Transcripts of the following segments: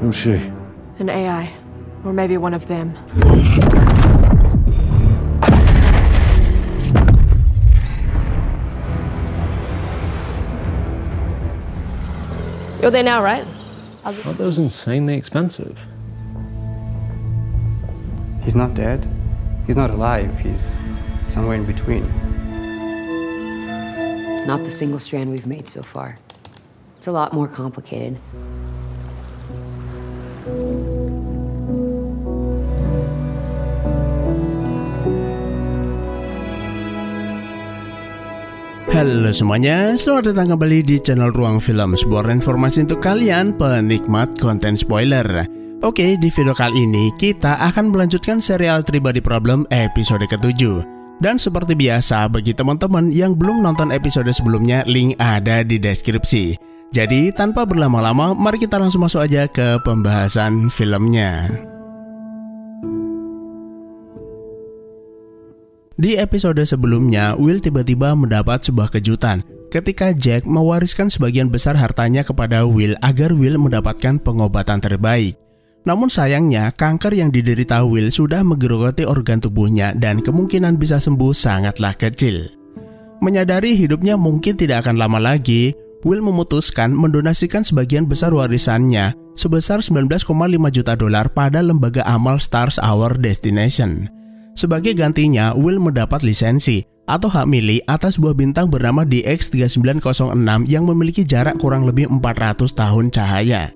Who's she? An AI. Or maybe one of them. You're there now, right? Aren't those insanely expensive? He's not dead. He's not alive. He's somewhere in between. Not the single strand we've made so far. It's a lot more complicated. Halo semuanya, selamat datang kembali di channel Ruang Film, sebuah informasi untuk kalian penikmat konten spoiler. Oke, di video kali ini kita akan melanjutkan serial Three-Body Problem episode ke-7. Dan seperti biasa, bagi teman-teman yang belum nonton episode sebelumnya, link ada di deskripsi. Jadi tanpa berlama-lama, mari kita langsung masuk aja ke pembahasan filmnya. Di episode sebelumnya, Will tiba-tiba mendapat sebuah kejutan ketika Jack mewariskan sebagian besar hartanya kepada Will agar Will mendapatkan pengobatan terbaik. Namun sayangnya, kanker yang diderita Will sudah menggerogoti organ tubuhnya dan kemungkinan bisa sembuh sangatlah kecil. Menyadari hidupnya mungkin tidak akan lama lagi, Will memutuskan mendonasikan sebagian besar warisannya sebesar $19,5 juta pada lembaga amal Stars Our Destination. Sebagai gantinya, Will mendapat lisensi atau hak milik atas buah bintang bernama DX3906 yang memiliki jarak kurang lebih 400 tahun cahaya.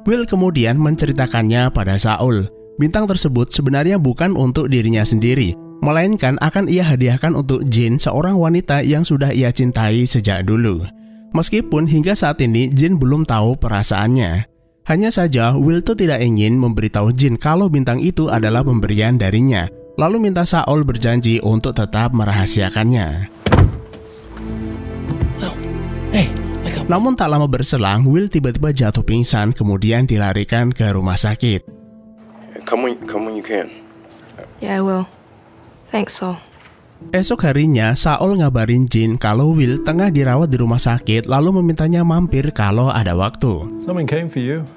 Will kemudian menceritakannya pada Saul. Bintang tersebut sebenarnya bukan untuk dirinya sendiri, melainkan akan ia hadiahkan untuk Jean, seorang wanita yang sudah ia cintai sejak dulu. Meskipun hingga saat ini Jean belum tahu perasaannya. Hanya saja Will tuh tidak ingin memberitahu Jean kalau bintang itu adalah pemberian darinya. Lalu minta Saul berjanji untuk tetap merahasiakannya. Namun tak lama berselang, Will tiba-tiba jatuh pingsan kemudian dilarikan ke rumah sakit. Come when you can. Yeah, I will. Thanks, Saul. Esok harinya, Saul ngabarin Jean kalau Will tengah dirawat di rumah sakit lalu memintanya mampir kalau ada waktu. Someone came for you.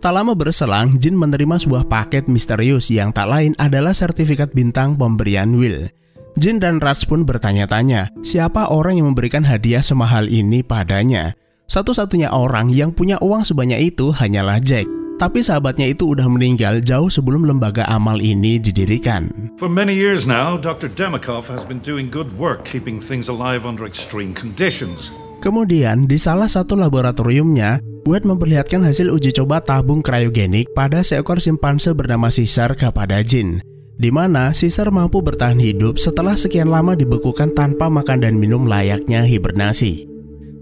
Tak lama berselang, Jean menerima sebuah paket misterius yang tak lain adalah sertifikat bintang pemberian Will. Jean dan Raj pun bertanya-tanya, siapa orang yang memberikan hadiah semahal ini padanya? Satu-satunya orang yang punya uang sebanyak itu hanyalah Jack. Tapi sahabatnya itu udah meninggal jauh sebelum lembaga amal ini didirikan. For many years now, Dr. Demikov has been doing good work keeping things alive under extreme conditions. Kemudian, di salah satu laboratoriumnya, Wade memperlihatkan hasil uji coba tabung kriogenik pada seekor simpanse bernama Caesar kepada Jean, di mana Caesar mampu bertahan hidup setelah sekian lama dibekukan tanpa makan dan minum layaknya hibernasi.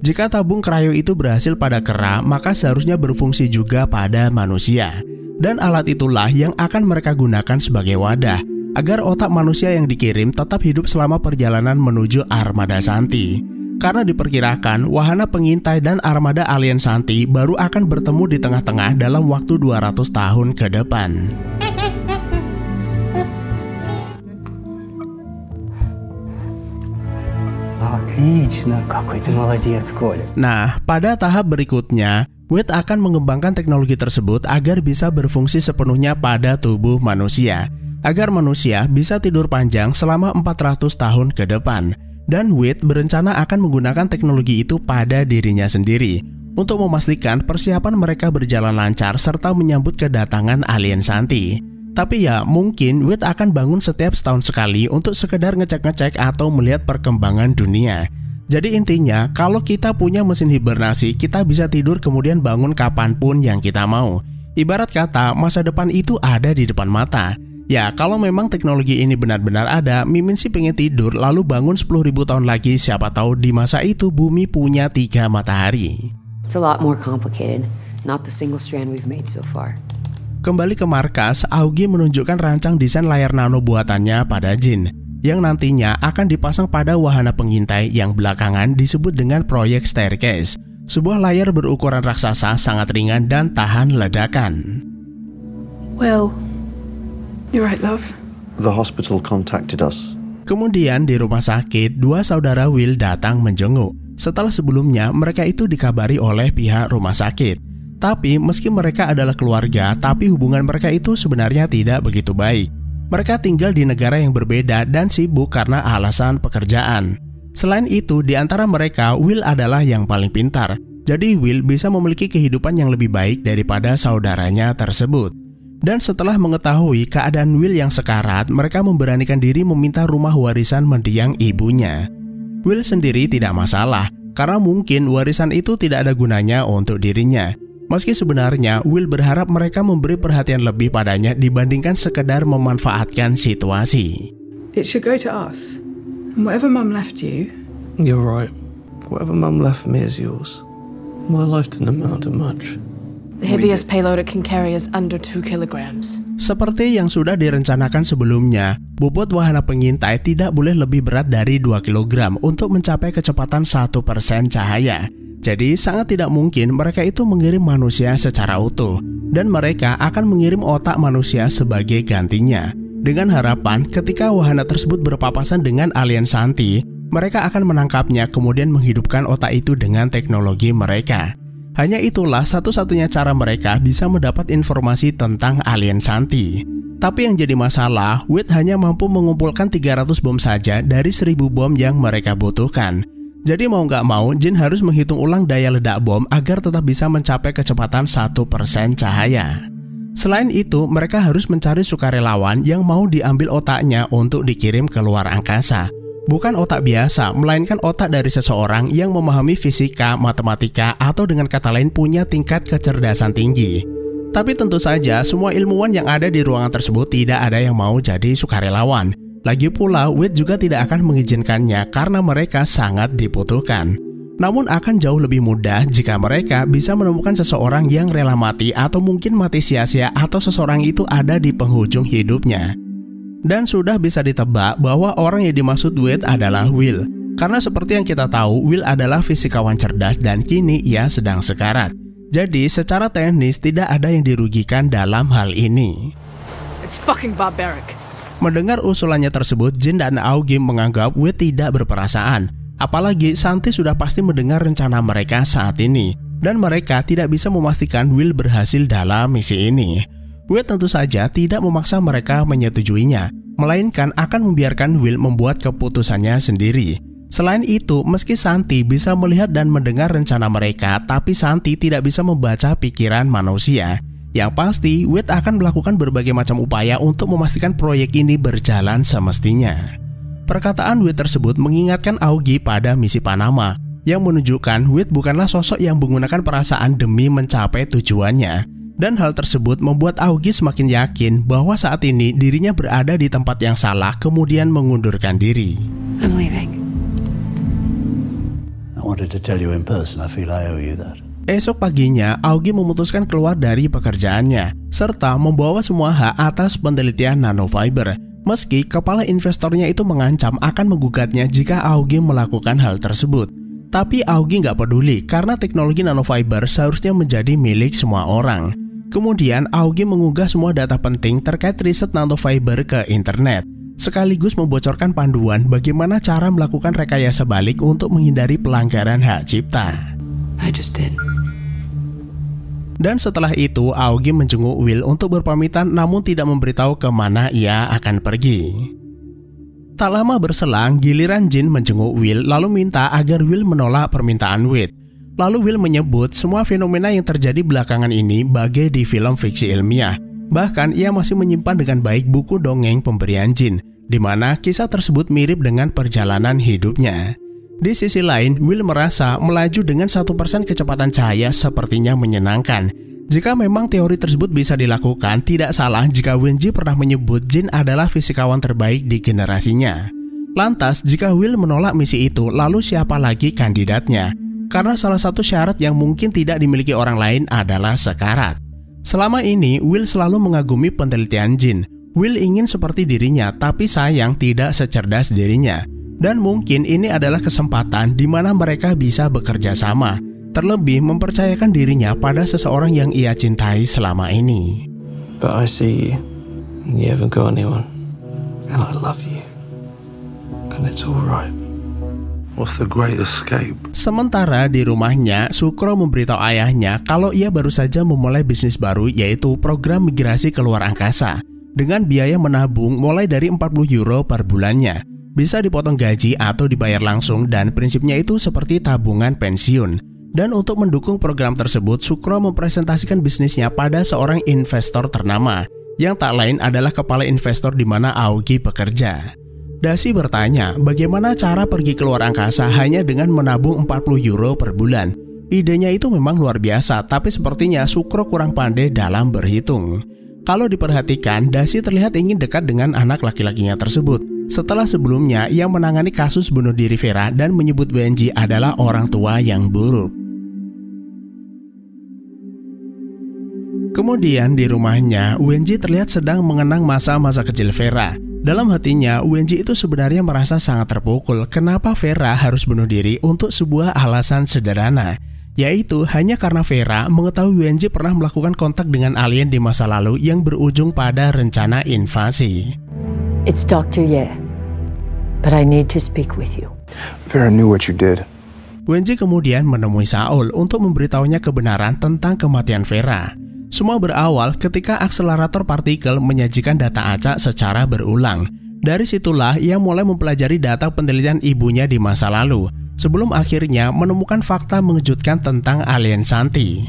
Jika tabung krio itu berhasil pada kera, maka seharusnya berfungsi juga pada manusia. Dan alat itulah yang akan mereka gunakan sebagai wadah, agar otak manusia yang dikirim tetap hidup selama perjalanan menuju armada Santi. Karena diperkirakan wahana pengintai dan armada alien Santi baru akan bertemu di tengah-tengah dalam waktu 200 tahun ke depan. Nah, pada tahap berikutnya, Wade akan mengembangkan teknologi tersebut agar bisa berfungsi sepenuhnya pada tubuh manusia, agar manusia bisa tidur panjang selama 400 tahun ke depan. Dan Wade berencana akan menggunakan teknologi itu pada dirinya sendiri untuk memastikan persiapan mereka berjalan lancar serta menyambut kedatangan alien Santi. Tapi ya, mungkin Wade akan bangun setiap setahun sekali untuk sekedar ngecek-ngecek atau melihat perkembangan dunia. Jadi intinya, kalau kita punya mesin hibernasi, kita bisa tidur kemudian bangun kapanpun yang kita mau. Ibarat kata, masa depan itu ada di depan mata. Ya, kalau memang teknologi ini benar-benar ada, Mimin sih pengen tidur lalu bangun 10.000 tahun lagi, siapa tahu di masa itu bumi punya 3 matahari. It's a lot more complicated. Not the single strand we've made so far. Kembali ke markas, Augie menunjukkan rancang desain layar nano buatannya pada Jean, yang nantinya akan dipasang pada wahana pengintai yang belakangan disebut dengan proyek Staircase, sebuah layar berukuran raksasa sangat ringan dan tahan ledakan. Well, you're right, love. The hospital contacted us. Kemudian di rumah sakit, dua saudara Will datang menjenguk. Setelah sebelumnya mereka itu dikabari oleh pihak rumah sakit. Tapi meski mereka adalah keluarga, tapi hubungan mereka itu sebenarnya tidak begitu baik. Mereka tinggal di negara yang berbeda dan sibuk karena alasan pekerjaan. Selain itu, di antara mereka, Will adalah yang paling pintar. Jadi Will bisa memiliki kehidupan yang lebih baik daripada saudaranya tersebut. Dan setelah mengetahui keadaan Will yang sekarat, mereka memberanikan diri meminta rumah warisan mendiang ibunya. Will sendiri tidak masalah, karena mungkin warisan itu tidak ada gunanya untuk dirinya. Meski sebenarnya Will berharap mereka memberi perhatian lebih padanya dibandingkan sekedar memanfaatkan situasi. It should go to us. And whatever Mum left you... You're right. Whatever Mum left for me is yours. My life didn't amount to much. The heaviest payload it can carry is under 2 kilograms. Seperti yang sudah direncanakan sebelumnya, bobot wahana pengintai tidak boleh lebih berat dari 2 kg untuk mencapai kecepatan 1% cahaya. Jadi sangat tidak mungkin mereka itu mengirim manusia secara utuh, dan mereka akan mengirim otak manusia sebagai gantinya. Dengan harapan ketika wahana tersebut berpapasan dengan alien Shanti, mereka akan menangkapnya kemudian menghidupkan otak itu dengan teknologi mereka. Hanya itulah satu-satunya cara mereka bisa mendapat informasi tentang alien Shanti. Tapi yang jadi masalah, Wade hanya mampu mengumpulkan 300 bom saja dari 1000 bom yang mereka butuhkan. Jadi mau nggak mau, Jin harus menghitung ulang daya ledak bom agar tetap bisa mencapai kecepatan 1% cahaya. Selain itu, mereka harus mencari sukarelawan yang mau diambil otaknya untuk dikirim ke luar angkasa. Bukan otak biasa, melainkan otak dari seseorang yang memahami fisika, matematika, atau dengan kata lain punya tingkat kecerdasan tinggi. Tapi tentu saja, semua ilmuwan yang ada di ruangan tersebut tidak ada yang mau jadi sukarelawan. Lagi pula, Wade juga tidak akan mengizinkannya karena mereka sangat dibutuhkan. Namun akan jauh lebih mudah jika mereka bisa menemukan seseorang yang rela mati atau mungkin mati sia-sia atau seseorang itu ada di penghujung hidupnya. Dan sudah bisa ditebak bahwa orang yang dimaksud Wade adalah Will. Karena seperti yang kita tahu, Will adalah fisikawan cerdas dan kini ia sedang sekarat. Jadi secara teknis tidak ada yang dirugikan dalam hal ini. It's fucking barbaric. Mendengar usulannya tersebut, Jin dan Aogi menganggap Wade tidak berperasaan. Apalagi Shanti sudah pasti mendengar rencana mereka saat ini. Dan mereka tidak bisa memastikan Will berhasil dalam misi ini. Wade tentu saja tidak memaksa mereka menyetujuinya, melainkan akan membiarkan Will membuat keputusannya sendiri. Selain itu, meski Shanti bisa melihat dan mendengar rencana mereka, tapi Shanti tidak bisa membaca pikiran manusia. Yang pasti, Wade akan melakukan berbagai macam upaya untuk memastikan proyek ini berjalan semestinya. Perkataan Wade tersebut mengingatkan Aogi pada misi Panama, yang menunjukkan Wade bukanlah sosok yang menggunakan perasaan demi mencapai tujuannya. Dan hal tersebut membuat Aogi semakin yakin bahwa saat ini dirinya berada di tempat yang salah kemudian mengundurkan diri. I'm leaving. I wanted to tell you in person. I feel I owe you that. Esok paginya, Aogi memutuskan keluar dari pekerjaannya, serta membawa semua hak atas penelitian nanofiber. Meski kepala investornya itu mengancam akan menggugatnya jika Aogi melakukan hal tersebut. Tapi Aogi nggak peduli karena teknologi nanofiber seharusnya menjadi milik semua orang. Kemudian Aogi mengunggah semua data penting terkait riset nanofiber ke internet, sekaligus membocorkan panduan bagaimana cara melakukan rekayasa balik untuk menghindari pelanggaran hak cipta. I just did. Dan setelah itu, Aogi menjenguk Will untuk berpamitan namun tidak memberitahu kemana ia akan pergi. Tak lama berselang, giliran Jin menjenguk Will lalu minta agar Will menolak permintaan Wade. Lalu Will menyebut semua fenomena yang terjadi belakangan ini bagai di film fiksi ilmiah. Bahkan ia masih menyimpan dengan baik buku dongeng pemberian Jin, di mana kisah tersebut mirip dengan perjalanan hidupnya. Di sisi lain, Will merasa melaju dengan 1% kecepatan cahaya sepertinya menyenangkan. Jika memang teori tersebut bisa dilakukan, tidak salah jika Wenji pernah menyebut Jin adalah fisikawan terbaik di generasinya. Lantas, jika Will menolak misi itu, lalu siapa lagi kandidatnya? Karena salah satu syarat yang mungkin tidak dimiliki orang lain adalah sekarat. Selama ini, Will selalu mengagumi penelitian Jin. Will ingin seperti dirinya, tapi sayang tidak secerdas dirinya. Dan mungkin ini adalah kesempatan di mana mereka bisa bekerja sama, terlebih mempercayakan dirinya pada seseorang yang ia cintai selama ini. But I see you haven't got anyone, and I love you, and it's all right. What's the Great Escape? Sementara di rumahnya, Sukro memberitahu ayahnya kalau ia baru saja memulai bisnis baru, yaitu program migrasi ke luar angkasa. Dengan biaya menabung mulai dari 40 euro per bulannya. Bisa dipotong gaji atau dibayar langsung dan prinsipnya itu seperti tabungan pensiun. Dan untuk mendukung program tersebut, Sukro mempresentasikan bisnisnya pada seorang investor ternama, yang tak lain adalah kepala investor di mana Aoki bekerja. Dasi bertanya, bagaimana cara pergi keluar angkasa hanya dengan menabung 40 euro per bulan? Idenya itu memang luar biasa, tapi sepertinya Sukro kurang pandai dalam berhitung. Kalau diperhatikan, Dasi terlihat ingin dekat dengan anak laki-lakinya tersebut. Setelah sebelumnya, ia menangani kasus bunuh diri Vera dan menyebut Wenji adalah orang tua yang buruk. Kemudian di rumahnya, Wenji terlihat sedang mengenang masa-masa kecil Vera. Dalam hatinya, Wenji itu sebenarnya merasa sangat terpukul kenapa Vera harus bunuh diri untuk sebuah alasan sederhana, yaitu hanya karena Vera mengetahui Wenji pernah melakukan kontak dengan alien di masa lalu yang berujung pada rencana invasi. It's Dr. Ye, but I need to speak with you. Vera knew what you did. Wenji kemudian menemui Saul untuk memberitahunya kebenaran tentang kematian Vera. Semua berawal ketika akselerator partikel menyajikan data acak secara berulang. Dari situlah ia mulai mempelajari data penelitian ibunya di masa lalu, sebelum akhirnya menemukan fakta mengejutkan tentang alien Santi.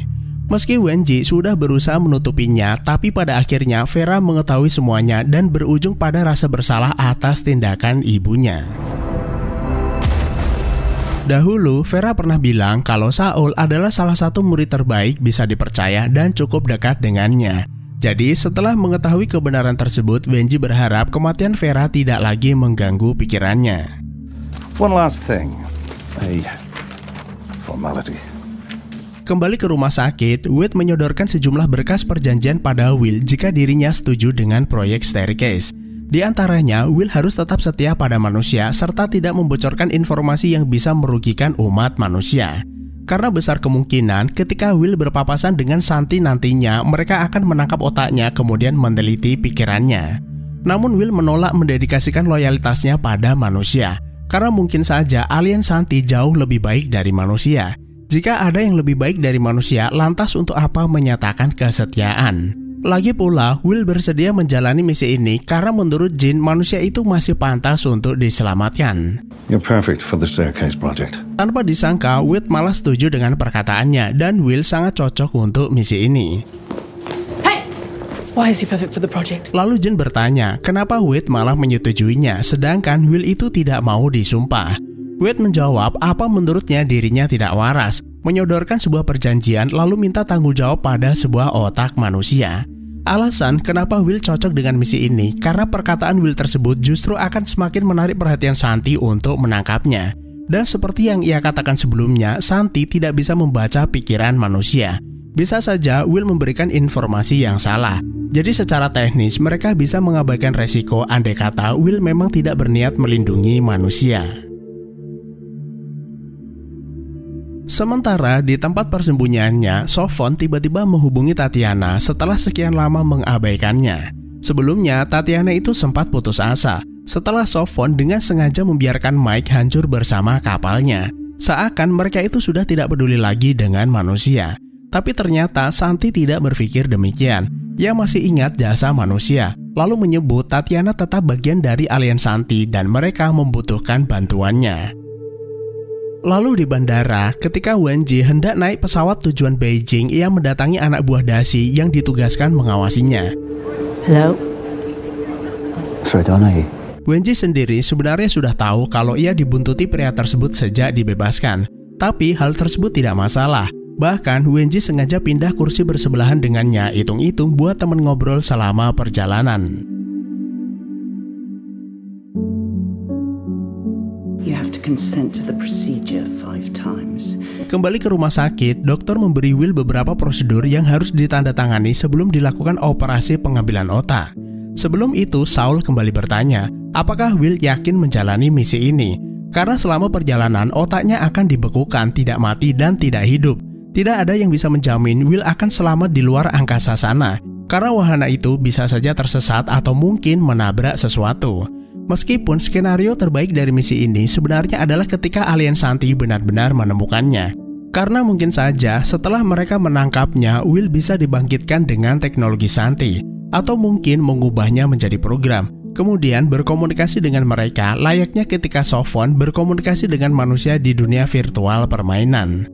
Meski Wenji sudah berusaha menutupinya, tapi pada akhirnya Vera mengetahui semuanya dan berujung pada rasa bersalah atas tindakan ibunya. Dahulu, Vera pernah bilang kalau Saul adalah salah satu murid terbaik, bisa dipercaya dan cukup dekat dengannya. Jadi setelah mengetahui kebenaran tersebut, Wenji berharap kematian Vera tidak lagi mengganggu pikirannya. One last thing. A formality. Kembali ke rumah sakit, Wade menyodorkan sejumlah berkas perjanjian pada Will jika dirinya setuju dengan proyek Staircase. Di antaranya, Will harus tetap setia pada manusia serta tidak membocorkan informasi yang bisa merugikan umat manusia. Karena besar kemungkinan ketika Will berpapasan dengan Santi nantinya, mereka akan menangkap otaknya kemudian meneliti pikirannya. Namun Will menolak mendedikasikan loyalitasnya pada manusia, karena mungkin saja alien Santi jauh lebih baik dari manusia. Jika ada yang lebih baik dari manusia, lantas untuk apa menyatakan kesetiaan? Lagi pula, Will bersedia menjalani misi ini karena menurut Jin, manusia itu masih pantas untuk diselamatkan. You're perfect for the Staircase project. Tanpa disangka, Wade malah setuju dengan perkataannya dan Will sangat cocok untuk misi ini. Hey! Why is he perfect for the project? Lalu Jin bertanya, kenapa Wade malah menyetujuinya sedangkan Will itu tidak mau disumpah. Wade menjawab apa menurutnya dirinya tidak waras, menyodorkan sebuah perjanjian lalu minta tanggung jawab pada sebuah otak manusia. Alasan kenapa Will cocok dengan misi ini karena perkataan Will tersebut justru akan semakin menarik perhatian Santi untuk menangkapnya. Dan seperti yang ia katakan sebelumnya, Santi tidak bisa membaca pikiran manusia. Bisa saja Will memberikan informasi yang salah. Jadi secara teknis mereka bisa mengabaikan resiko andai kata Will memang tidak berniat melindungi manusia. Sementara di tempat persembunyiannya, Sofon tiba-tiba menghubungi Tatiana setelah sekian lama mengabaikannya. Sebelumnya, Tatiana itu sempat putus asa setelah Sofon dengan sengaja membiarkan Mike hancur bersama kapalnya. Seakan mereka itu sudah tidak peduli lagi dengan manusia. Tapi ternyata Santi tidak berpikir demikian. Ia masih ingat jasa manusia, lalu menyebut Tatiana tetap bagian dari alien Santi dan mereka membutuhkan bantuannya. Lalu di bandara, ketika Wenji hendak naik pesawat tujuan Beijing, ia mendatangi anak buah Dasi yang ditugaskan mengawasinya. Hello? Wenji sendiri sebenarnya sudah tahu kalau ia dibuntuti pria tersebut sejak dibebaskan. Tapi hal tersebut tidak masalah. Bahkan Wenji sengaja pindah kursi bersebelahan dengannya, hitung-hitung buat teman ngobrol selama perjalanan. You have to consent to the procedure 5 times. Kembali ke rumah sakit, dokter memberi Will beberapa prosedur yang harus ditandatangani sebelum dilakukan operasi pengambilan otak. Sebelum itu, Saul kembali bertanya, apakah Will yakin menjalani misi ini? Karena selama perjalanan, otaknya akan dibekukan, tidak mati dan tidak hidup. Tidak ada yang bisa menjamin Will akan selamat di luar angkasa sana, karena wahana itu bisa saja tersesat atau mungkin menabrak sesuatu. Meskipun skenario terbaik dari misi ini sebenarnya adalah ketika alien Santi benar-benar menemukannya. Karena mungkin saja setelah mereka menangkapnya, Will bisa dibangkitkan dengan teknologi Santi, atau mungkin mengubahnya menjadi program, kemudian berkomunikasi dengan mereka layaknya ketika Sofon berkomunikasi dengan manusia di dunia virtual permainan.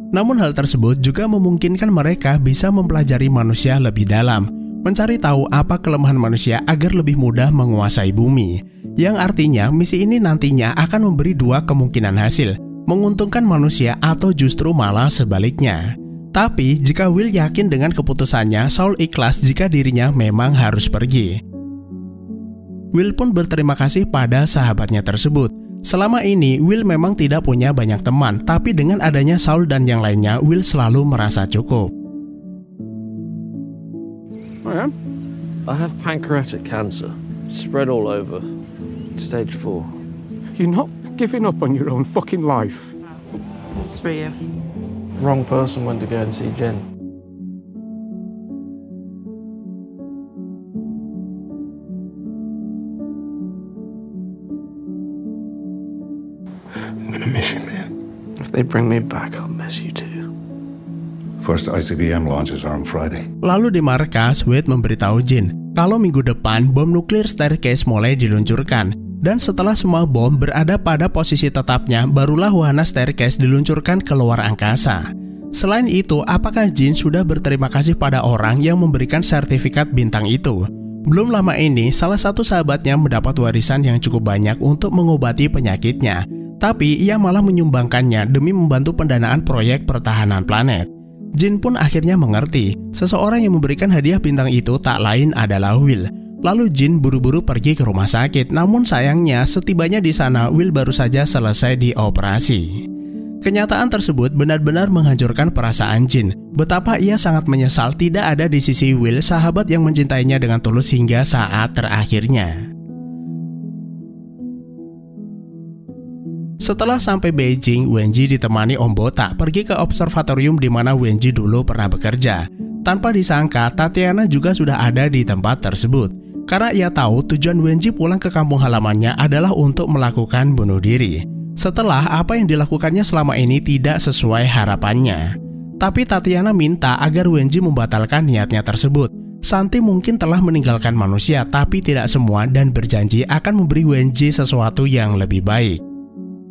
Namun hal tersebut juga memungkinkan mereka bisa mempelajari manusia lebih dalam, mencari tahu apa kelemahan manusia agar lebih mudah menguasai bumi, yang artinya misi ini nantinya akan memberi dua kemungkinan hasil, menguntungkan manusia atau justru malah sebaliknya. Tapi jika Will yakin dengan keputusannya, Saul ikhlas jika dirinya memang harus pergi. Will pun berterima kasih pada sahabatnya tersebut. Selama ini Will memang tidak punya banyak teman, tapi dengan adanya Saul dan yang lainnya, Will selalu merasa cukup. I have pancreatic cancer, spread all over, stage 4. You're not giving up on your own fucking life. It's for you. Wrong person went to go and see Jen. I'm gonna miss you, man. If they bring me back, I'll miss you too. First ICBM launches are on Friday. Lalu di markas, Wade memberitahu Jin kalau minggu depan bom nuklir Staircase mulai diluncurkan. Dan setelah semua bom berada pada posisi tetapnya, barulah wahana Staircase diluncurkan keluar angkasa. Selain itu, apakah Jin sudah berterima kasih pada orang yang memberikan sertifikat bintang itu? Belum lama ini, salah satu sahabatnya mendapat warisan yang cukup banyak untuk mengobati penyakitnya. Tapi ia malah menyumbangkannya demi membantu pendanaan proyek pertahanan planet. Jin pun akhirnya mengerti, seseorang yang memberikan hadiah bintang itu tak lain adalah Will. Lalu Jin buru-buru pergi ke rumah sakit, namun sayangnya setibanya di sana Will baru saja selesai dioperasi. Kenyataan tersebut benar-benar menghancurkan perasaan Jin. Betapa ia sangat menyesal tidak ada di sisi Will, sahabat yang mencintainya dengan tulus hingga saat terakhirnya. Setelah sampai Beijing, Wenji ditemani Om Botak pergi ke observatorium di mana Wenji dulu pernah bekerja. Tanpa disangka, Tatiana juga sudah ada di tempat tersebut. Karena ia tahu tujuan Wenji pulang ke kampung halamannya adalah untuk melakukan bunuh diri. Setelah apa yang dilakukannya selama ini tidak sesuai harapannya. Tapi Tatiana minta agar Wenji membatalkan niatnya tersebut. Santi mungkin telah meninggalkan manusia, tapi tidak semua, dan berjanji akan memberi Wenji sesuatu yang lebih baik.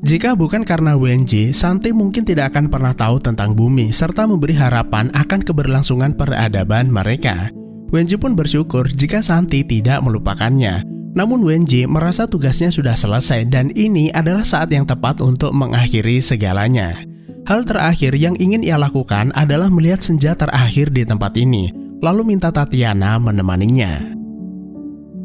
Jika bukan karena Wenji, Santi mungkin tidak akan pernah tahu tentang bumi serta memberi harapan akan keberlangsungan peradaban mereka. Wenji pun bersyukur jika Santi tidak melupakannya. Namun Wenji merasa tugasnya sudah selesai dan ini adalah saat yang tepat untuk mengakhiri segalanya. Hal terakhir yang ingin ia lakukan adalah melihat senja terakhir di tempat ini, lalu minta Tatiana menemaninya.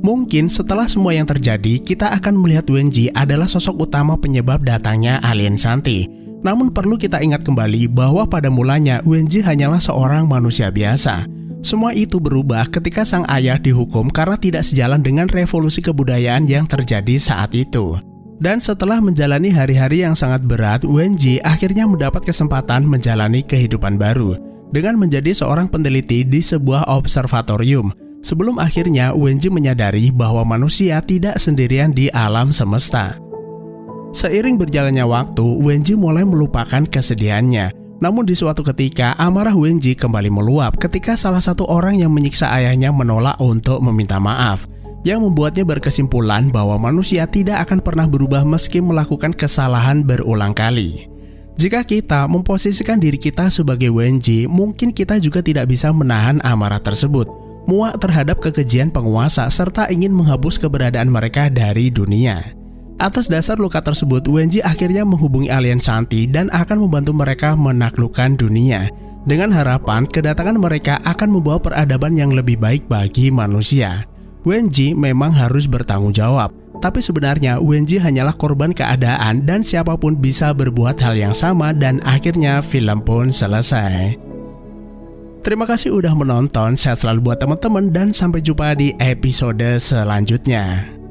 Mungkin setelah semua yang terjadi, kita akan melihat Wenji adalah sosok utama penyebab datangnya alien Santi. Namun perlu kita ingat kembali bahwa pada mulanya Wenji hanyalah seorang manusia biasa. Semua itu berubah ketika sang ayah dihukum karena tidak sejalan dengan revolusi kebudayaan yang terjadi saat itu. Dan setelah menjalani hari-hari yang sangat berat, Wenji akhirnya mendapat kesempatan menjalani kehidupan baru dengan menjadi seorang peneliti di sebuah observatorium. Sebelum akhirnya Wenji menyadari bahwa manusia tidak sendirian di alam semesta. Seiring berjalannya waktu, Wenji mulai melupakan kesedihannya. Namun di suatu ketika, amarah Wenji kembali meluap ketika salah satu orang yang menyiksa ayahnya menolak untuk meminta maaf, yang membuatnya berkesimpulan bahwa manusia tidak akan pernah berubah meski melakukan kesalahan berulang kali. Jika kita memposisikan diri kita sebagai Wenji, mungkin kita juga tidak bisa menahan amarah tersebut, muak terhadap kekejian penguasa serta ingin menghapus keberadaan mereka dari dunia. Atas dasar luka tersebut, Wenji akhirnya menghubungi alien Santi dan akan membantu mereka menaklukkan dunia. Dengan harapan kedatangan mereka akan membawa peradaban yang lebih baik bagi manusia. Wenji memang harus bertanggung jawab, tapi sebenarnya Wenji hanyalah korban keadaan dan siapapun bisa berbuat hal yang sama dan akhirnya film pun selesai. Terima kasih udah menonton, sehat selalu buat teman-teman dan sampai jumpa di episode selanjutnya.